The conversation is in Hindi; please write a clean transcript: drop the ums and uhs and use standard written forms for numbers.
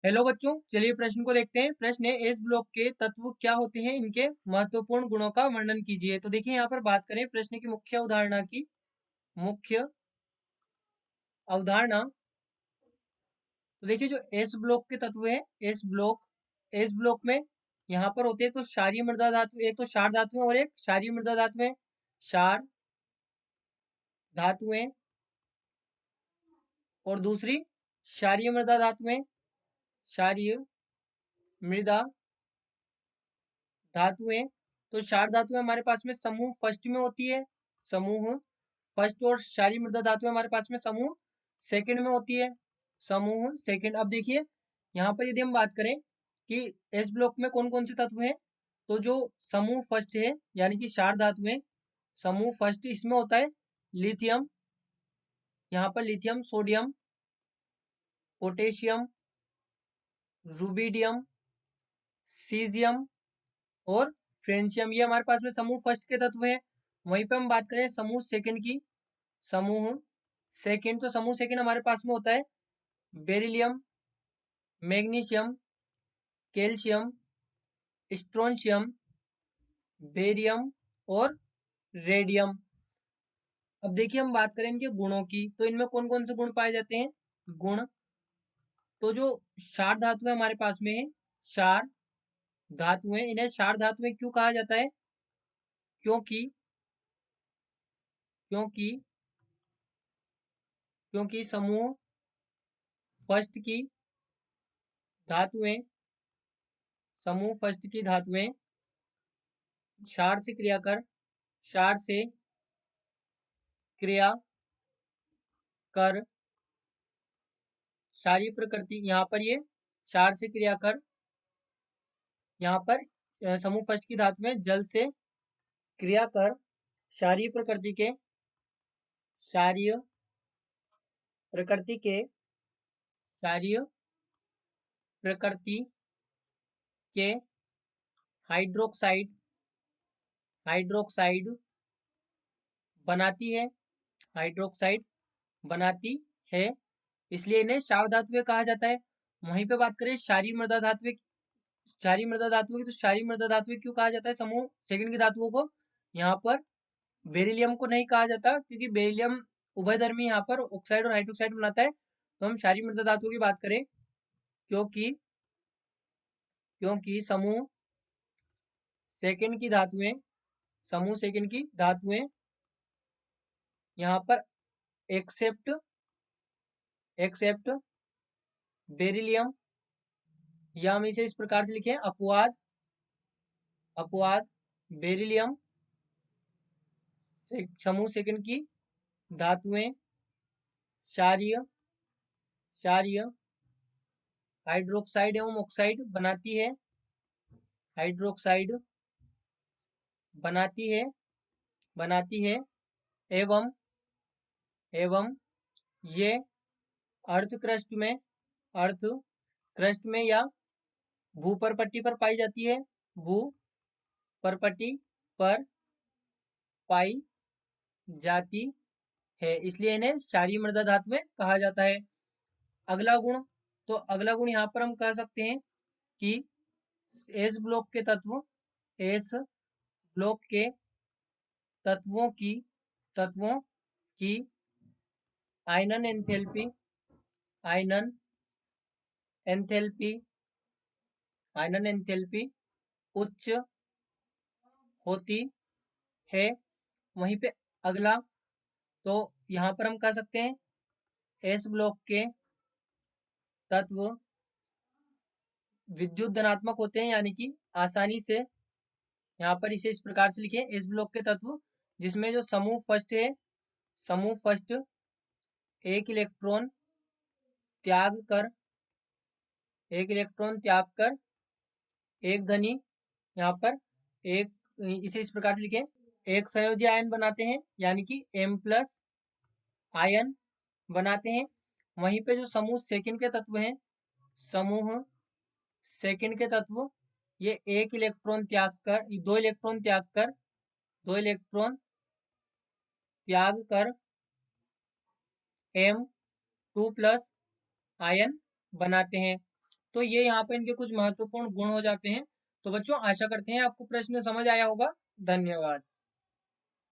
हेलो बच्चों, चलिए प्रश्न को देखते हैं। प्रश्न है, एस ब्लॉक के तत्व क्या होते हैं, इनके महत्वपूर्ण गुणों का वर्णन कीजिए। तो देखिए यहाँ पर बात करें प्रश्न की मुख्य अवधारणा। तो देखिए जो एस ब्लॉक के तत्व है, एस ब्लॉक में यहाँ पर होते हैं तो क्षारीय मृदा धातु, एक तो क्षार धातु है और एक क्षारीय मृदा धातु है। क्षार धातुएं और दूसरी क्षारीय मृदा धातुएं। क्षारीय मृदा धातुएं, तो क्षार धातुएं हमारे पास में समूह फर्स्ट में होती है, समूह फर्स्ट, और क्षारीय मृदा धातुएं हमारे पास में समूह सेकंड में होती है, समूह सेकंड। अब देखिए यहाँ पर यदि हम बात करें कि एस ब्लॉक में कौन कौन से तत्व हैं, तो जो समूह फर्स्ट है यानी कि क्षार धातुएं, समूह फर्स्ट, इसमें होता है लिथियम, यहाँ पर lithium, sodium, potassium, rubidium, caesium और फ्रेंशियम, ये हमारे पास में समूह फर्स्ट के तत्व हैं। वहीं पे हम बात करें समूह सेकंड की, समूह सेकंड, तो समूह सेकंड हमारे पास में होता है beryllium, magnesium, calcium, strontium, barium और रेडियम। अब देखिए हम बात करें इनके गुणों की, तो इनमें कौन कौन से गुण पाए जाते हैं। गुण, तो जो क्षार धातुएं हमारे पास में है, क्षार धातुएं, इन्हें क्षार धातुएं क्यों कहा जाता है, क्योंकि क्योंकि क्योंकि समूह फर्स्ट की धातुएं, समूह फर्स्ट की धातुएं क्षार से क्रिया कर, क्षार से क्रिया कर, क्षारीय प्रकृति, यहाँ पर ये क्षार से क्रिया कर, यहाँ पर समूह फर्स्ट की धातु में जल से क्रिया कर क्षारीय प्रकृति के, क्षारीय प्रकृति के, क्षारीय प्रकृति के हाइड्रोक्साइड, हाइड्रोक्साइड बनाती है, हाइड्रोक्साइड बनाती है, इसलिए इन्हें क्षार धातुएं कहा जाता है। वहीं पे बात करें क्षारीय मृदा धातुएं, क्षारीय मृदा धातुओं की, तो क्षारीय मृदा धातुएं क्यों कहा जाता है समूह सेकंड की धातुओं को, यहाँ पर बेरिलियम को नहीं कहा जाता क्योंकि बेरिलियम उभयधर्मी यहाँ पर ऑक्साइड और हाइड्रोक्साइड बनाता है। तो हम क्षारीय मृदा धातुओं की बात करें, क्योंकि क्योंकि सेकंड की धातुएं समूह सेकंड की धातुएं यहाँ पर एक्सेप्ट एक्सेप्ट बेरिलियम, या हम इसे इस प्रकार से लिखें, अपवाद अपवाद बेरिलियम, समूह सेकंड की धातुएं क्षारीय क्षारीय हाइड्रोक्साइड एवं ऑक्साइड बनाती है, हाइड्रोक्साइड बनाती है बनाती है, एवं एवं ये अर्थ क्रस्ट में, अर्थ क्रस्ट में या भूपरपट्टी पर पाई जाती है, भू परपट्टी पर पाई जाती है, इसलिए इन्हें क्षारीय मृदा धातुएं कहा जाता है। अगला गुण, तो अगला गुण यहाँ पर हम कह सकते हैं कि एस ब्लॉक के तत्व, एस ब्लॉक के तत्वों की आयनन एंथैल्पी, आयनन एंथैल्पी आयनन एंथैल्पी उच्च होती है। वहीं पे अगला, तो यहाँ पर हम कह सकते हैं एस ब्लॉक के तत्व विद्युत धनात्मक होते हैं, यानी कि आसानी से यहाँ पर इसे इस प्रकार से लिखें, एस ब्लॉक के तत्व जिसमें जो समूह फर्स्ट है, समूह फर्स्ट एक इलेक्ट्रॉन त्याग कर, एक इलेक्ट्रॉन त्याग कर एक धनी, यहाँ पर एक, इसे इस प्रकार से लिखें, एक संयोजी आयन बनाते हैं, यानी कि M प्लस आयन बनाते हैं। वहीं पे जो समूह सेकंड के तत्व हैं, समूह सेकंड के तत्व, ये एक इलेक्ट्रॉन त्याग कर, दो इलेक्ट्रॉन त्याग कर M2 प्लस आयन बनाते हैं। तो ये यहाँ पे इनके कुछ महत्वपूर्ण गुण हो जाते हैं। तो बच्चों आशा करते हैं आपको प्रश्न समझ आया होगा। धन्यवाद।